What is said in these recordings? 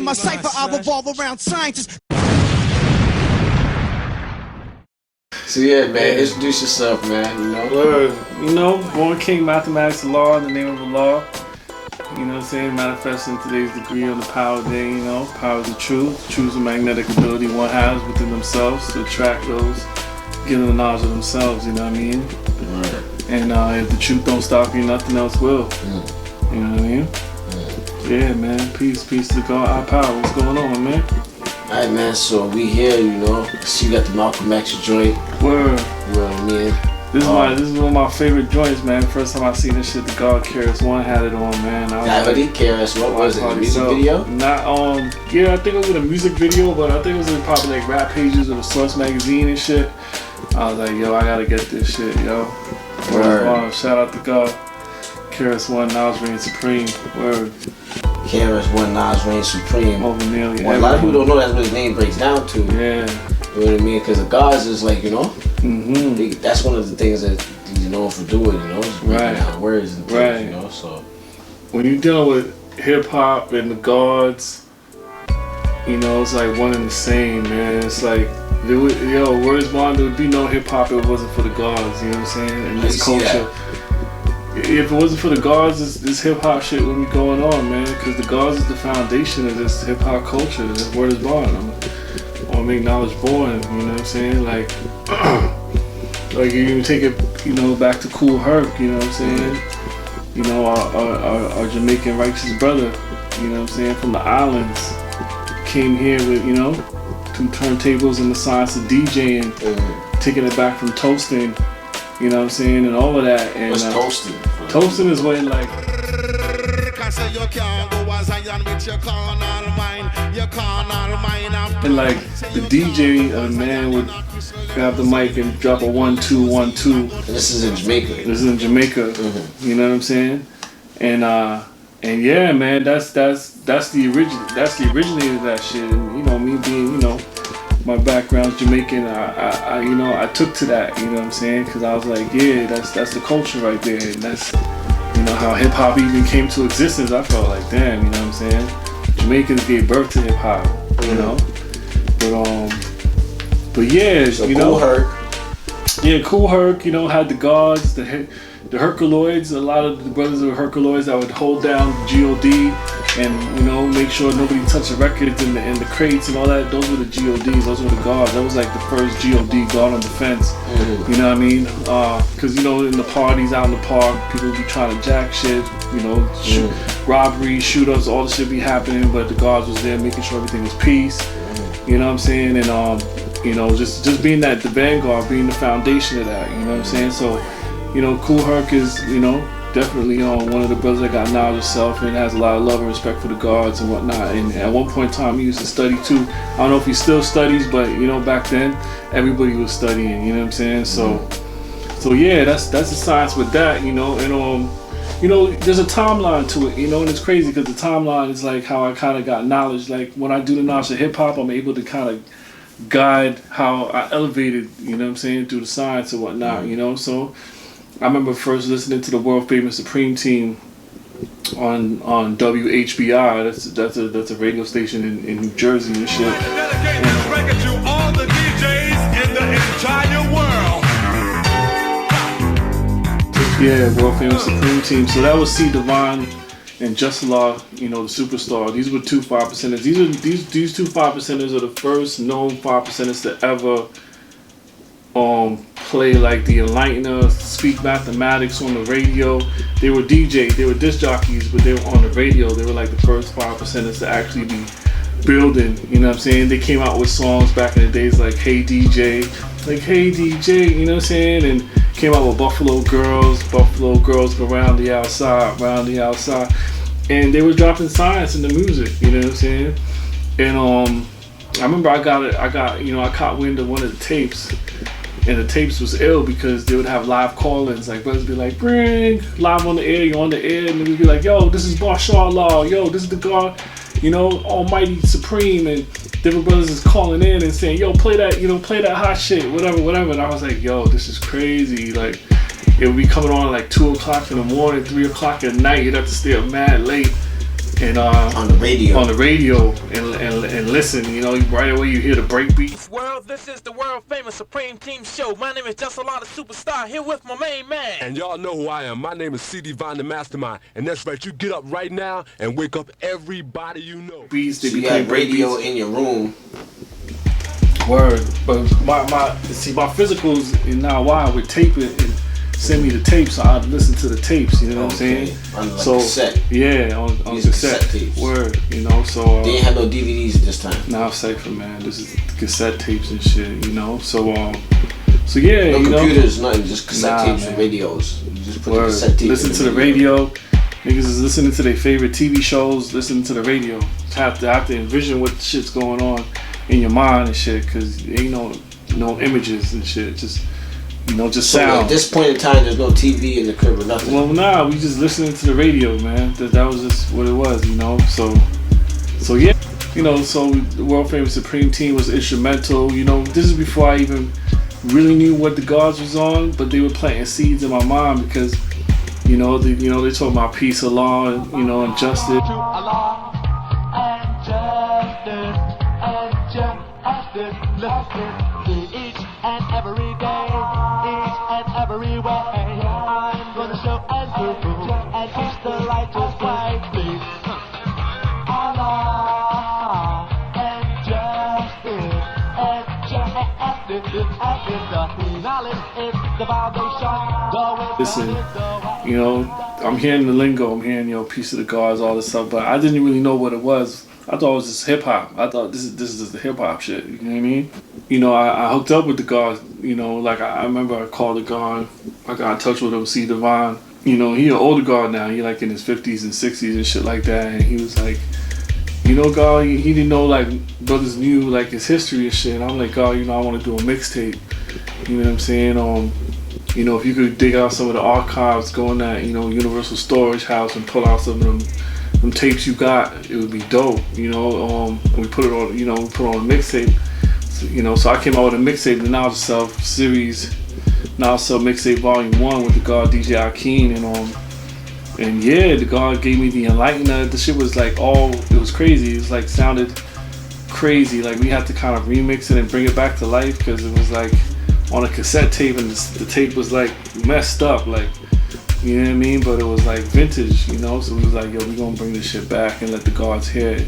in my cipher, I revolve around scientists. So yeah, man, introduce yourself, man, Born king, mathematics, law, in the name of the law. You know what I'm saying? Manifesting today's degree on the power day, power of the truth. Choose the magnetic ability one has within themselves to attract those, get the knowledge of themselves, you know what I mean? Right. And if the truth don't stop you, nothing else will. You know what I mean? Yeah, man. Peace to the God, our power. What's going on, man? Alright, man, so we here, See, you got the Malcolm X joint. Word. You know what I mean? This is one of my favorite joints, man. First time I seen this shit, the God KRS ONE had it on, man. X Hoodie KRS ONE, was it a music video? Not yeah, I think it was in a music video, but I think it was in probably like rap pages of the Source magazine and shit. I was like, yo, I gotta get this shit, yo. Word. Shout out to God KRS ONE, Nas reign supreme. Word. KRS ONE, Nas reign supreme. Over nearly a lot of people don't know that's what his name breaks down to. Yeah. You know what I mean? Because the gods is like, that's one of the things that he's known for doing, just breaking down words and things, so. When you're dealing with hip hop and the gods, it's like one and the same, man. It's like, words bond, there would be no hip hop if it wasn't for the gods, you know what I'm saying? And this culture. If it wasn't for the gods, this hip hop shit wouldn't be going on, man. Because the gods is the foundation of this hip hop culture. This word is bond. Or make knowledge born, you know what I'm saying? Like you take it, back to Kool Herc, you know what I'm saying? Our Jamaican righteous brother, you know what I'm saying, from the islands, came here with, 2 turntables and the science of DJing, taking it back from toasting, you know what I'm saying, and all of that. And what's toasting? Toasting is when like and like the DJ, a man would grab the mic and drop a 1 2 1 2. This is in Jamaica. You know what I'm saying? And yeah, man, that's the originator of that shit. And me being my background's Jamaican, I took to that. You know what I'm saying? Because I was like, yeah, that's the culture right there, and that's how hip hop even came to existence. I felt like, damn, you know what I'm saying? Jamaicans gave birth to hip hop, but yeah, so Kool Herc. Yeah, Kool Herc, had the gods, the Herculoids, a lot of the brothers were Herculoids that would hold down the GOD and, make sure nobody touched the records and the crates and all that. Those were the GODs, those were the gods. That was like the first GOD, God on Defense. You know what I mean? Because, in the parties out in the park, people would be trying to jack shit, robberies, shoot-ups, all the shit be happening, but the gods was there making sure everything was peace. You know what I'm saying? And, just being the vanguard, being the foundation of that, you know what I'm saying? So, Kool Herc is, definitely one of the brothers that got knowledge of self and has a lot of love and respect for the gods and whatnot. And at one point in time, he used to study too. I don't know if he still studies, but back then, everybody was studying. You know what I'm saying? So yeah, that's the science with that. And there's a timeline to it. And it's crazy because the timeline is like how I kind of got knowledge. Like when I do the knowledge of hip hop, I'm able to kind of guide how I elevated. You know what I'm saying, through the science and whatnot. So. I remember first listening to the world famous Supreme Team on WHBI. That's a radio station in New Jersey and shit. Dedicated this record to all the DJs in the entire world. Yeah, world famous Supreme Team. So that was Cee-Divine and Just Law, the superstar. These were 2 5%ers. These 2 5%ers are the first known 5%ers to ever play like the Enlightener, speak mathematics on the radio. They were DJs, they were disc jockeys, but they were on the radio. They were like the first 5%ers to actually be building, you know what I'm saying? They came out with songs back in the days like Hey DJ, you know what I'm saying? And came out with Buffalo Girls go round the outside. And they were dropping science in the music, you know what I'm saying? And I remember I caught wind of one of the tapes. And the tapes was ill because they would have live call-ins. Like brothers be like, bring live on the air, you're on the air, and we'd be like, yo, this is Mashallah, yo, this is the God, Almighty Supreme, and different brothers is calling in and saying, yo, play that, play that hot shit, whatever. And I was like, yo, this is crazy. Like, it would be coming on at like 2 o'clock in the morning, 3 o'clock at night. You'd have to stay up mad late. and on the radio, and listen, you know, right away you hear the breakbeat. World, this is the world famous Supreme Team Show. My name is Just a Lot of Superstar, here with my main man. And y'all know who I am. My name is Cee-Divine, the mastermind. And that's right, you get up right now and wake up everybody you know. Beats, they so you got radio beats in your room. Word, but my physicals in now why would tape it and send me the tapes, so I'd listen to the tapes. You know what I'm saying? On like so cassette. Yeah, on cassette tapes. Word, you know. So they didn't have no DVDs at this time. Nah, safer, man. This is cassette tapes and shit. You know. So yeah, no you computers, know? nothing. Just cassette tapes and radios. You just put Word. the cassette tapes. Listen to the radio. Niggas is listening to their favorite TV shows. Listening to the radio. Have to envision what shit's going on in your mind and shit, cause ain't no images and shit. Just just so sound. At this point in time, there's no TV in the crib or nothing. Well, nah, we just listening to the radio, man. That was just what it was, you know. So yeah, you know. So the world famous Supreme Team was instrumental. You know, this is before I even really knew what the Gods was on, but they were planting seeds in my mind because they talk about peace, Allah, and and justice. Each and every day, each and every way, I'm gonna show and prove and teach the righteous way. Please, Allah and justice and knowledge is the foundation. Listen, I'm hearing the lingo, I'm hearing peace of the gods, all this stuff, but I didn't really know what it was. I thought it was just hip hop. I thought this is the hip hop shit. You know what I mean? I hooked up with the God. Like I remember I called the God. I got in touch with him, Cee-Divine. He an older God now. He like in his 50s and 60s and shit like that. And he was like, God, he didn't know like brothers knew like his history and shit. And I'm like, God, I want to do a mixtape. You know what I'm saying? If you could dig out some of the archives, go in that Universal Storage House and pull out some of them tapes you got, it would be dope. We put it on, we put on a mixtape. So I came out with a mixtape, and now it's a series. Now it's mixtape volume 1 with the God DJ Akeem, and yeah, the God gave me the enlightener. The shit was like it was crazy. It was like sounded crazy. Like we had to kind of remix it and bring it back to life because it was like on a cassette tape, and the tape was like messed up, like. You know what I mean? But it was like vintage, So we was like, yo, we gonna bring this shit back and let the gods hear it.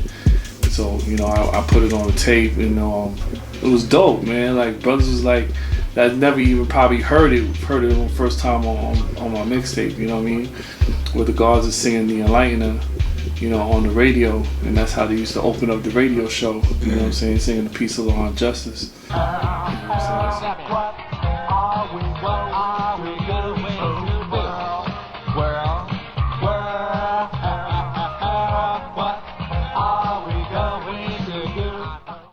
So, I put it on the tape and it was dope, man. Like brothers was like that never even probably heard it for the first time on my mixtape, you know what I mean? Where the gods are singing the enlightener, on the radio, and that's how they used to open up the radio show, you know what I'm saying, singing the peace, law, and justice. You know what I'm saying?